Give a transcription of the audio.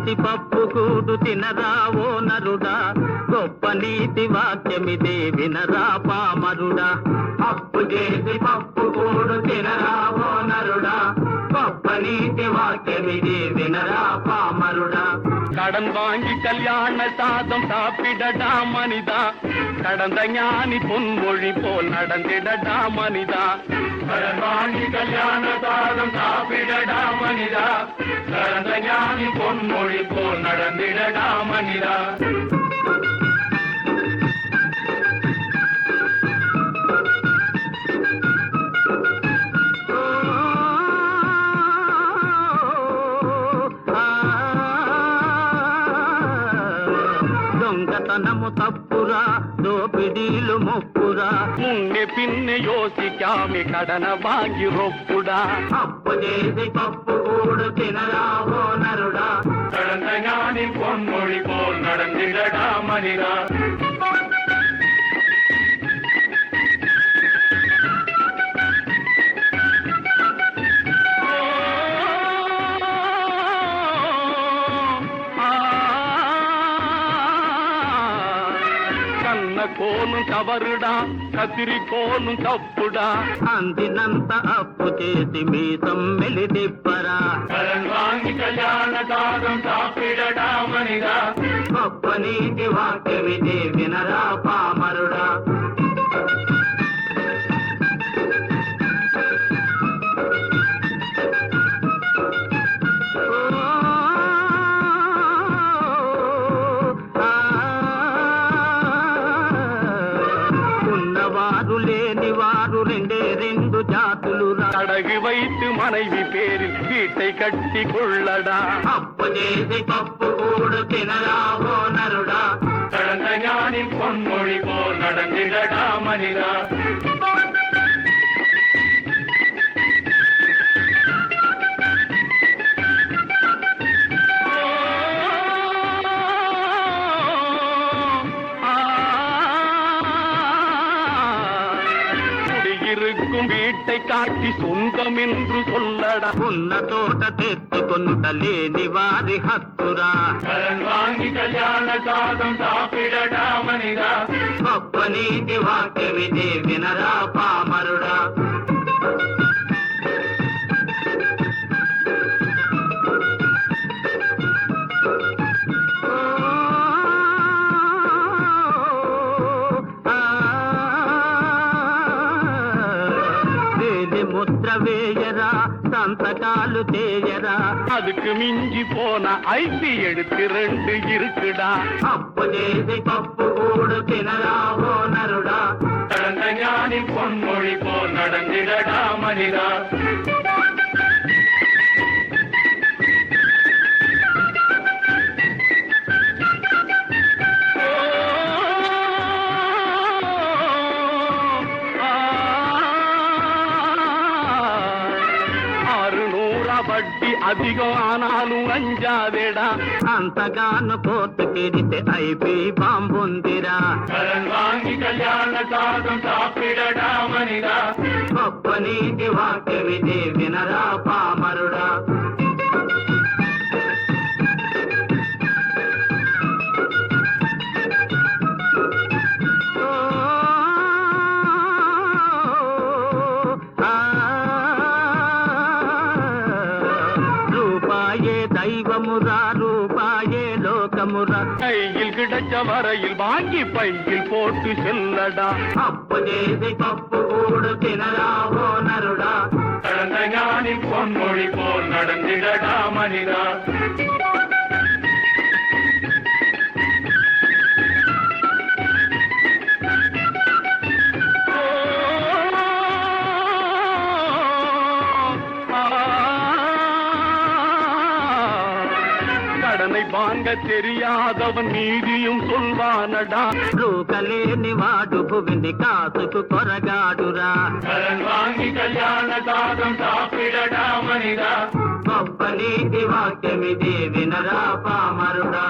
చేసి పప్పు కూడు తినరా ఓ నరుడా, గొప్ప నీతి వాక్యమిదే వినరా పామరుడా. అప్పు చేసి పప్పు కూడు తినరా ఓ నరుడా, గొప్ప నీతి వాక్యమిదే వినరా పామరుడా. கடன் வாங்கி கல்யாண சாதம் சாப்பிடடா மனிதா, கடந்த ஞானி பொன்மொழி போல் நடந்திடடா மனிதா. கடன் வாங்கி கல்யாண சாதம் சாப்பிடடா மனிதா, கடந்த ஞானி பொன்மொழி போல் நடந்திடடா மனிதா. దొంగతనము తప్పురా, దోపిడీలు మొప్పురా, ముందే పిన్నె యోసికామి కడన వాంగి రొప్పుడా. అప్పు చేసి పప్పు కూడు తినరా ఓ నరుడా, கடந்த ஞானி பொன்மொழி போல் நடந்திடடா மனிதா. కోను తవరుడా, కసిరి కోను తప్పుడా, అందినంత అప్పు చేసి మీసం మెలిదిప్పరా. కடன் వాంగి కళ్యాణ సాధం సాపిడడా మనిదా, గొప్ప నీతి వాక్యమిదే వినరా పామరుడా. లేని వారు రెండే రెండు జాతులురా, అడగి వైத்து మనవి పేరిல் வீட்டை కట్టి కొள்ளడా. అప్పు చేసి పప్పు కూడు తినరా ఓ నరుడా, கடந்த ஞானி பொன்மொழி போல் நடந்திடடா மனிதா. வீட்டை காட்டி சொந்தம் என்று சொல்லடா, ఉన్న తోట తెచ్చుకొనుట లేని వారి హక్కురా. కடன் వాంగి కళ్యాణ సాధం సాపిడడా మనిదా, గొప్ప నీతి వాక్యమిదే వినరా పామరుడా. ముద్ర వేయరా, సంతకాలు చేయరా, அதுக்கு மிஞ்சி போன ஐசி எடுத்து ரெண்டு இருக்குடா. అప్పు చేసి పప్పు కూడు తినరా ఓ నరుడా, கடந்த ஞானி பொன்மொழி போல் நடந்திடடா மனிதா. వడ్డీ అధికం ఆనాலும் అంజాదేడా, అంతగాను కోర్టుకెడితే ఐపీ బాంబుందిరా. కடன் వాంగి కళ్యాణ సాధం సాపిడడా మనిదా, గొప్ప నీతి వాక్యమిదే వినరా పామరుడా. దైవమురా, రూపాయే లోకమురా, கையில் கிடைச்ச வரையில் வாங்கி பையில் போட்டு செல்லடா. అప్పు చేసి పప్పు కూడు తినరా ఓ నరుడా, கடந்த ஞானி பொன்மொழி போல் நடந்திடடா மனிதா. வாங்க தெரியாதவன் நீதியும் சொல்வானடா, రూకలేని వాడు భువిని కాసుకు కొరగాడురా. కடன் వాంగి కళ్యాణ సాధం సాపిడడా మనిదా, గొప్ప నీతి వాక్యమిదే వినరా పామరుడా.